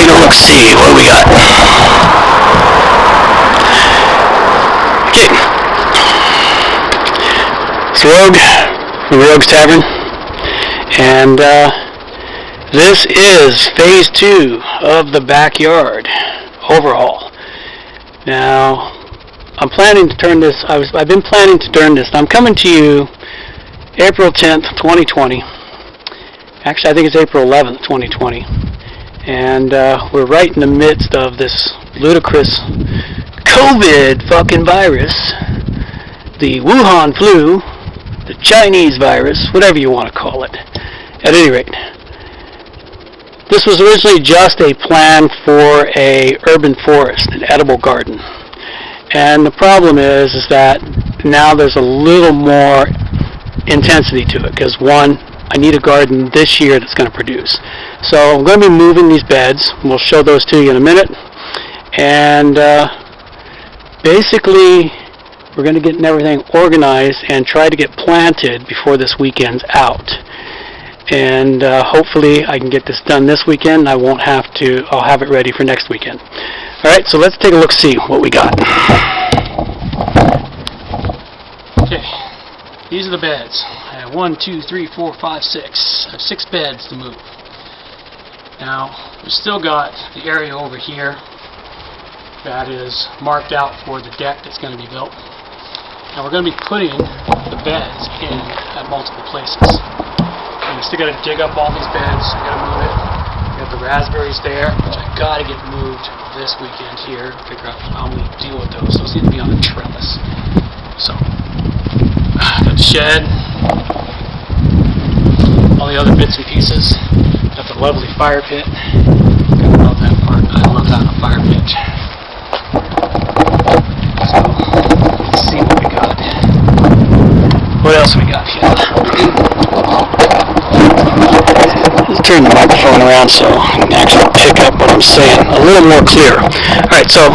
take a look-see. What do we got? Okay. It's Rogue from Rogue's Tavern. And this is phase 2 of the backyard overhaul. Now, I'm planning to turn this, I've been planning to turn this. I'm coming to you April 10th, 2020. Actually, I think it's April 11th, 2020. And we're right in the midst of this ludicrous COVID fucking virus, the Wuhan flu, the Chinese virus, whatever you want to call it. At any rate, this was originally just a plan for a urban forest, an edible garden. And the problem is that now there's a little more intensity to it, because one, I need a garden this year that's going to produce. So I'm going to be moving these beds, and we'll show those to you in a minute. And basically, we're going to get everything organized and try to get planted before this weekend's out. And hopefully I can get this done this weekend. I'll have it ready for next weekend. Alright, so let's take a look, see what we got. Okay, these are the beds. I have 1, 2, 3, 4, 5, 6. I have 6 beds to move. Now, we've still got the area over here that is marked out for the deck that's going to be built. And we're going to be putting the beds in at multiple places. And we still got to dig up all these beds, we got to move it. We got the raspberries there, which I got to get moved this weekend here, figure out how I'm going to deal with those. Those need to be on a trellis. So, got the shed, all the other bits and pieces. Got the lovely fire pit. I love that part. I love having a fire pit. So, let's see what we got. What else we got here? Let's turn the microphone around so I can actually pick up what I'm saying a little more clear. Alright, so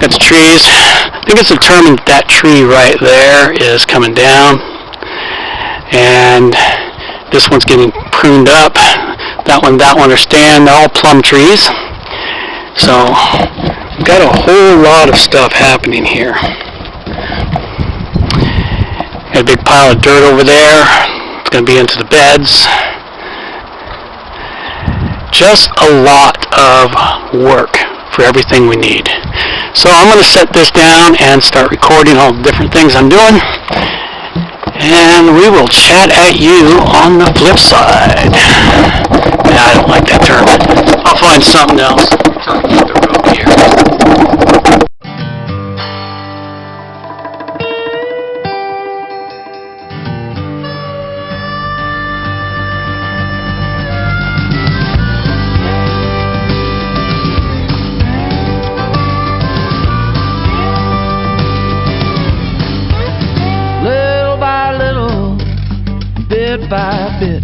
got the trees. I think it's determined that tree right there is coming down, and this one's getting pruned up. That one are stand, all plum trees. So we've got a whole lot of stuff happening here. Got a big pile of dirt over there. It's going to be into the beds. Just a lot of work for everything we need. So I'm going to set this down and start recording all the different things I'm doing. And we will chat at you on the flip side. Yeah, I don't like that term. I'll find something else. Talk about the road here. By bit,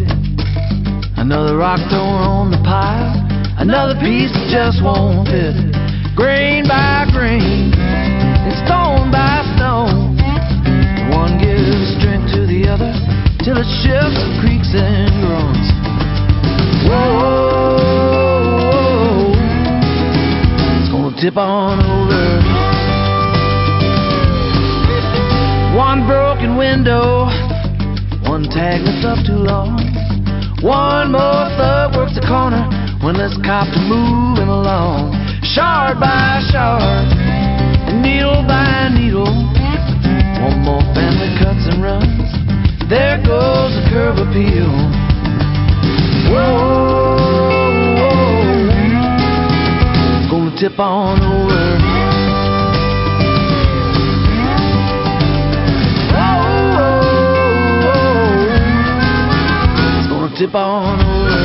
another rock thrown on the pile, another piece that just won't fit. Grain by grain, and stone by stone, one gives strength to the other till it shifts, creaks and groans. Whoa, it's gonna tip on over. One broken window, one tag that's up too long. One more thug works the corner, one less cop to move him along. Shard by shard, and needle by needle, one more family cuts and runs. There goes the curb appeal. Whoa, it's gonna tip on over. Tip on over.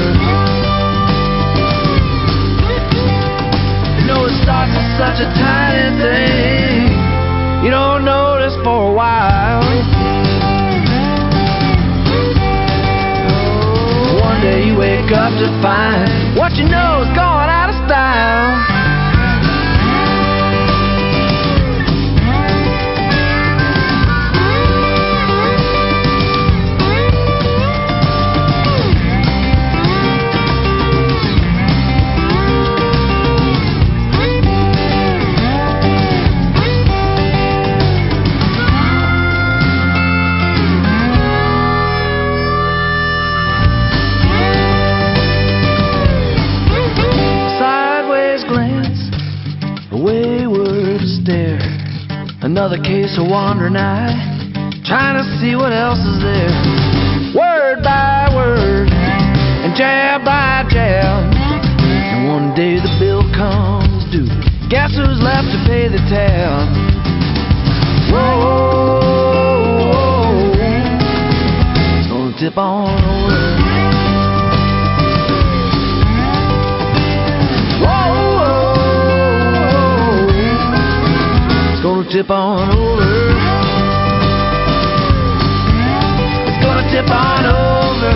You know it starts with such a tiny thing, you don't notice for a while. One day you wake up to find what you know is going out of style. another case of wandering eye, trying to see what else is there. Word by word and jab by jab, and one day the bill comes due. Guess who's left to pay the tab? Whoa, it's gonna tip on over. Tip on over. It's gonna tip on over.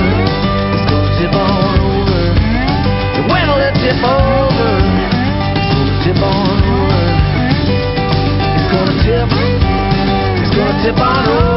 It's gonna tip on over. And when'll it tip over? It's gonna tip on over. It's gonna tip. It's gonna tip on over.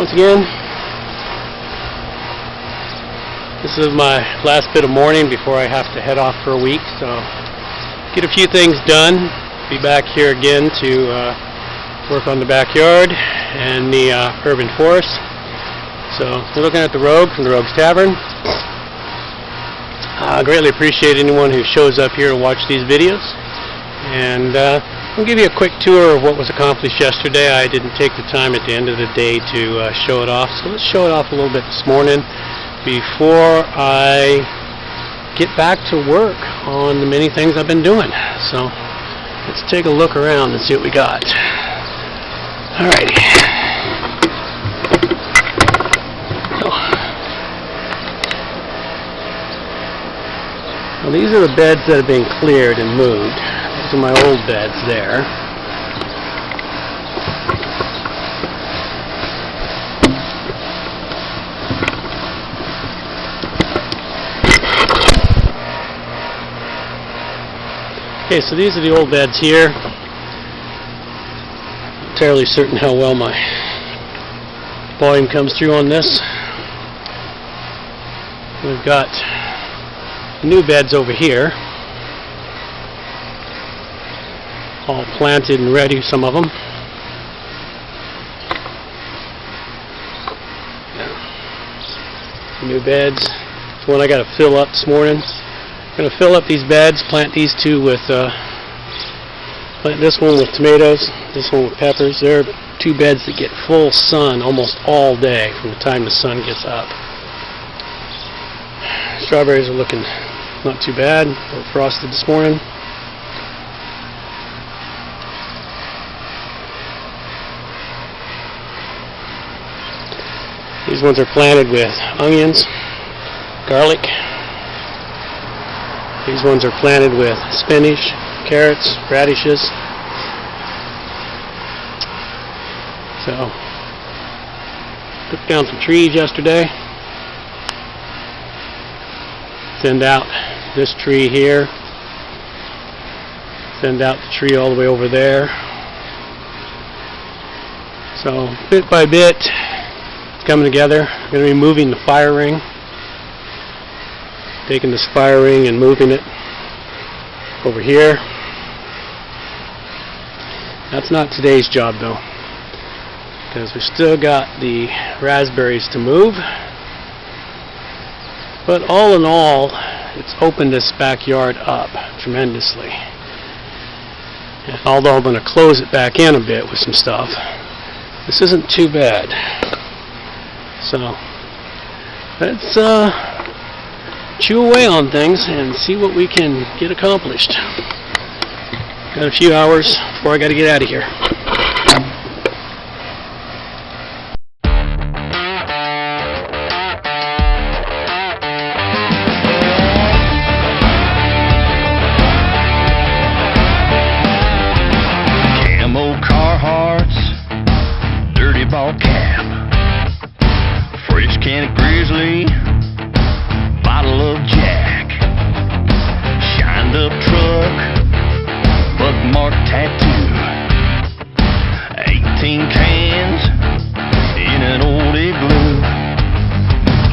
once again, this is my last bit of morning before I have to head off for a week, so get a few things done. Be back here again to work on the backyard and the urban forest. So we're looking at the Rogue from the Rogue's Tavern. I greatly appreciate anyone who shows up here to watch these videos. And I'll give you a quick tour of what was accomplished yesterday. I didn't take the time at the end of the day to show it off, so let's show it off a little bit this morning before I get back to work on the many things I've been doing. So let's take a look around and see what we got. Alrighty. Well, these are the beds that have been cleared and moved. These are my old beds there. Okay, so these are the old beds here. Not entirely certain how well my volume comes through on this. We've got new beds over here, all planted and ready, some of them. Yeah. New beds. It's one I got to fill up this morning. I'm going to fill up these beds, plant these two with, plant this one with tomatoes, this one with peppers. They're two beds that get full sun almost all day from the time the sun gets up. Strawberries are looking not too bad. A little frosted this morning. These ones are planted with onions, garlic. These ones are planted with spinach, carrots, radishes. So, took down some trees yesterday. Send out this tree here. Send out the tree all the way over there. So, bit by bit, it's coming together. I'm going to be moving the fire ring. Taking this fire ring and moving it over here. That's not today's job though, because we've still got the raspberries to move. But all in all, it's opened this backyard up tremendously. And although I'm going to close it back in a bit with some stuff, this isn't too bad. So let's chew away on things and see what we can get accomplished. Got a few hours before I got to get out of here. Camo Carhartts, dirty ball cap, fresh can of Grizzly, bottle of Jack, shined up truck, bookmark tattoo, 18 cans in an old igloo.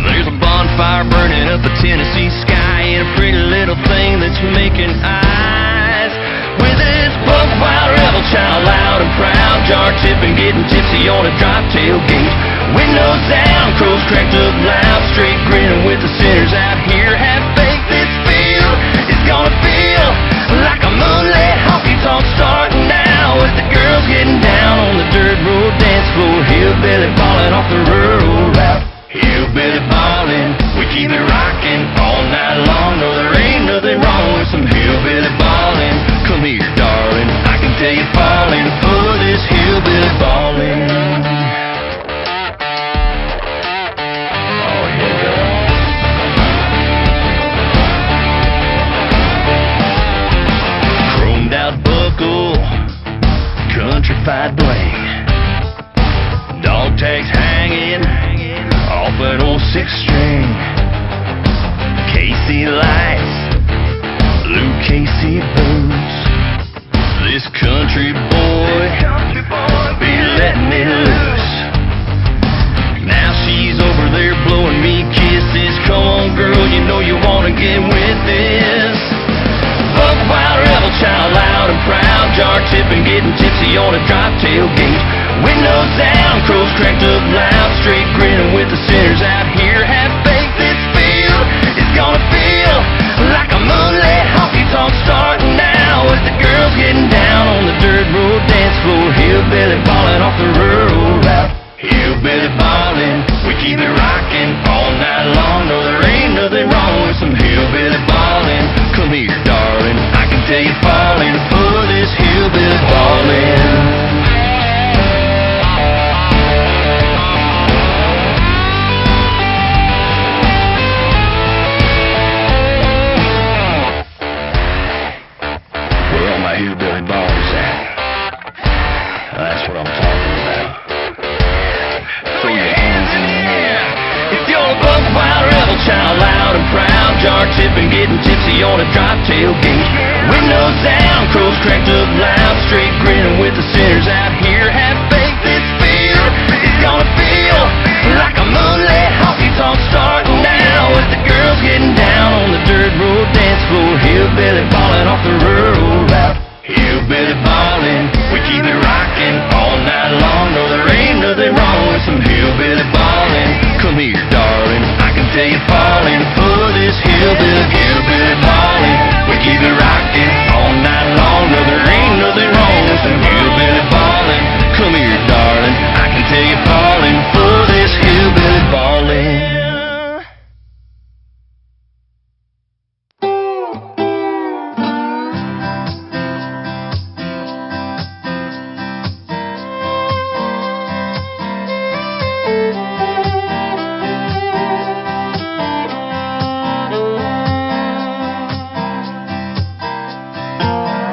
There's a bonfire burning up the Tennessee sky, and a pretty little thing that's making eyes. With his buck wild rebel child, loud and proud, jar tipping, getting tipsy on a drop tailgate. Windows down, crows cracked up loud, straight grinning with the sinners out here. Have faith, this field is gonna feel like a moonlit honky tonk starting now, with the girls getting down on the dirt road dance floor, hillbilly ballin' off the rural route. Hillbilly ballin', we keep it rockin' all night long. No, there ain't nothing wrong with some hillbilly ballin'. Come here, darling, I can tell you fallin' for this hillbilly ballin'. Countrified bling, dog tags hanging off an old 6-string, Casey lights, blue Casey boots. This country boy be letting it loose. cracked up loud, straight grinning with the sinners out here. Have faith, this field is gonna feel like a moonlit honky-tonk starting now, with the girls getting down on the dirt road dance floor, hillbilly ballin' off the rural route. Hillbilly ballin', we keep it rockin' all night long. No, there ain't nothing wrong with some hillbilly ballin'. Come here, darling, I can tell you fallin' for this hillbilly ballin'. Where all my hillbilly ballers at? That's what I'm talking about. Throw your hands in the air. If you're a buck wild rebel child, loud and proud, jar tipping, getting tipsy on a drop tailgate, windows down, crows cracked up loud, straight grinning with the sinners out here. Have faith, this field is gonna feel like a moonlit honky-tonk starting now, with the girls getting down on the dirt road dance floor, hillbilly ballin' off the rural route. Hillbilly ballin', we keep it rockin' all night long. No, there ain't nothing wrong with some hillbilly ballin'. Come here, darling, I can tell you fallin' for this hillbilly ballin'. We keep it rockin' all night long. No, there ain't nothing wrong with some hillbilly ballin'. Come here, darling, I can tell you fallin' for this hillbilly ballin'.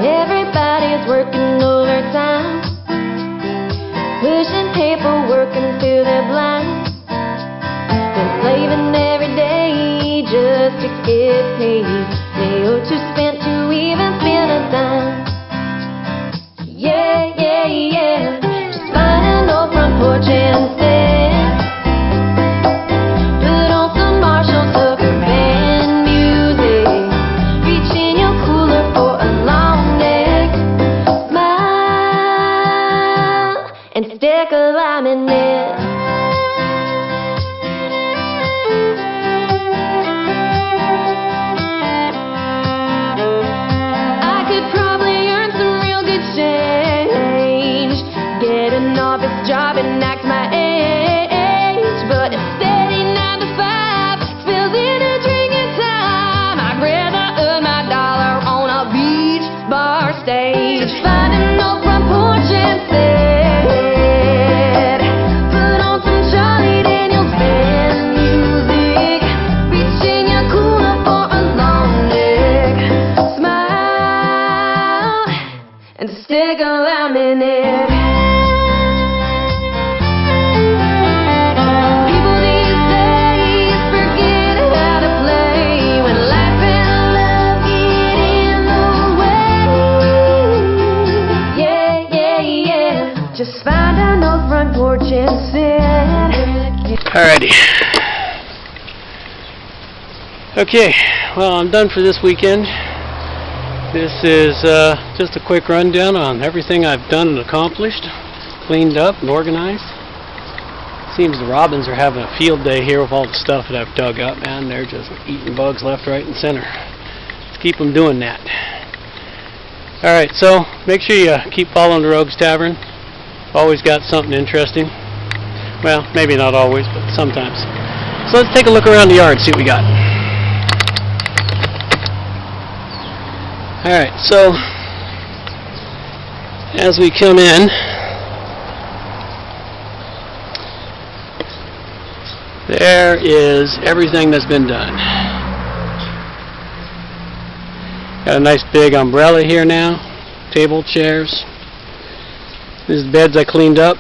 Everybody's working overtime, pushing paperwork until they're blind. Been slaving every day just to get paid. Nail too spent to even spend a dime. Yeah, yeah, yeah. Just find an old front porch instead. Put on some Marshall Tucker band music. Reach in your cooler for a long neck. Smile and stick a lime in it. I could probably earn some real good change, get an office job and act my age, but a steady 9 to 5 spills into drinking time. I'd rather earn my dollar on a beach bar stage. Just find an old front porch instead. Put on some Charlie Daniels band music. Reach in your cooler for a long neck. Smile and stick a lime in it. People these days forget how to play when life and love get in the way. Yeah, yeah, yeah. Just find an old front porch instead. Alrighty. Okay, well, I'm done for this weekend. This is just a quick rundown on everything I've done and accomplished, cleaned up and organized. Seems the robins are having a field day here with all the stuff that I've dug up, man. They're just eating bugs left, right, and center. Let's keep them doing that. Alright, so make sure you keep following the Rogues Tavern. Always got something interesting. Well, maybe not always, but sometimes. So let's take a look around the yard, see what we got. Alright, so as we come in, there is everything that's been done. Got a nice big umbrella here now, table, chairs. These are the beds I cleaned up.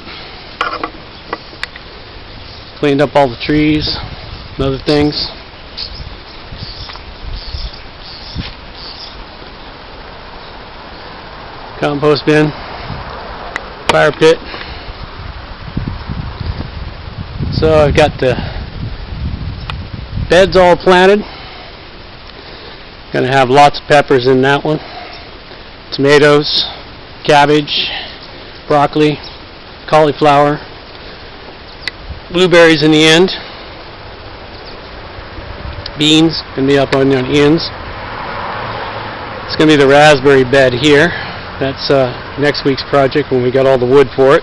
Cleaned up all the trees and other things. Compost bin, fire pit. So I've got the beds all planted. Gonna have lots of peppers in that one. Tomatoes, cabbage, broccoli, cauliflower. blueberries in the end. Beans gonna be up on the ends. It's gonna be the raspberry bed here. That's next week's project when we got all the wood for it.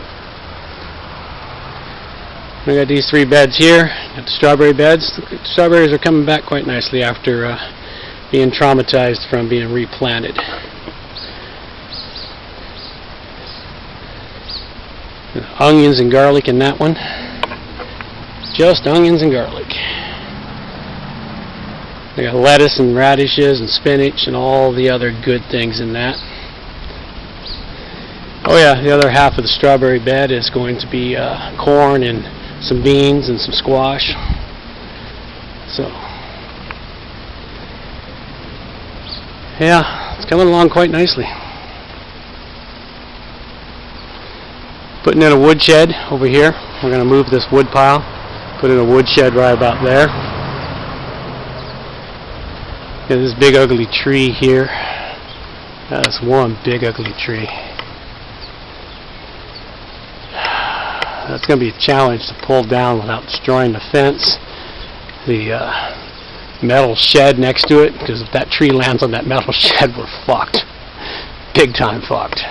We got these 3 beds here. Got the strawberry beds. The strawberries are coming back quite nicely after being traumatized from being replanted. Onions and garlic in that one. Just onions and garlic. We got lettuce and radishes and spinach and all the other good things in that. Oh yeah, the other half of the strawberry bed is going to be corn and some beans and some squash. So yeah, it's coming along quite nicely. Putting in a wood shed over here. We're going to move this wood pile, put in a wood shed right about there. Got this big ugly tree here. That's one big ugly tree. That's going to be a challenge to pull down without destroying the fence. The metal shed next to it, because if that tree lands on that metal shed, we're fucked. Big time fucked.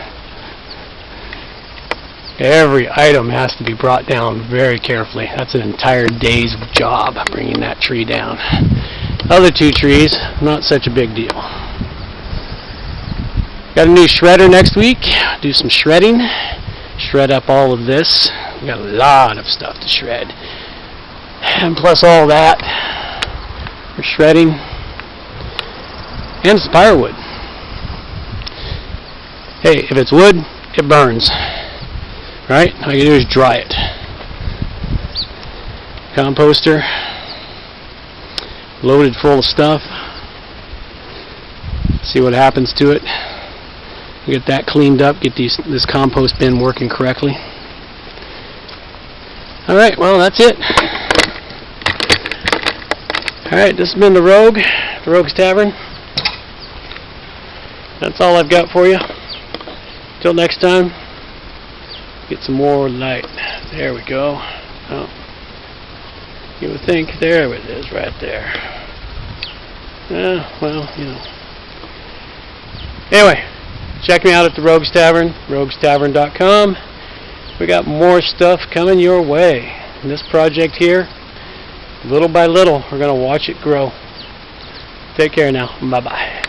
Every item has to be brought down very carefully. That's an entire day's job, bringing that tree down. Other 2 trees, not such a big deal. Got a new shredder next week. Do some shredding. Shred up all of this. We got a lot of stuff to shred. And plus all that, for shredding. And it's firewood. Hey, if it's wood, it burns. Right? All you do is dry it. Composter. Loaded full of stuff. See what happens to it. Get that cleaned up, get this compost bin working correctly. Alright, well that's it. Alright, this has been the Rogue's Tavern. That's all I've got for you. Till next time, get some more light. There we go. Oh. You would think, there it is right there. Well, you know. Anyway, check me out at the Rogue's Tavern, roguestavern.com. We got more stuff coming your way. And this project here, little by little, we're going to watch it grow. Take care now. Bye-bye.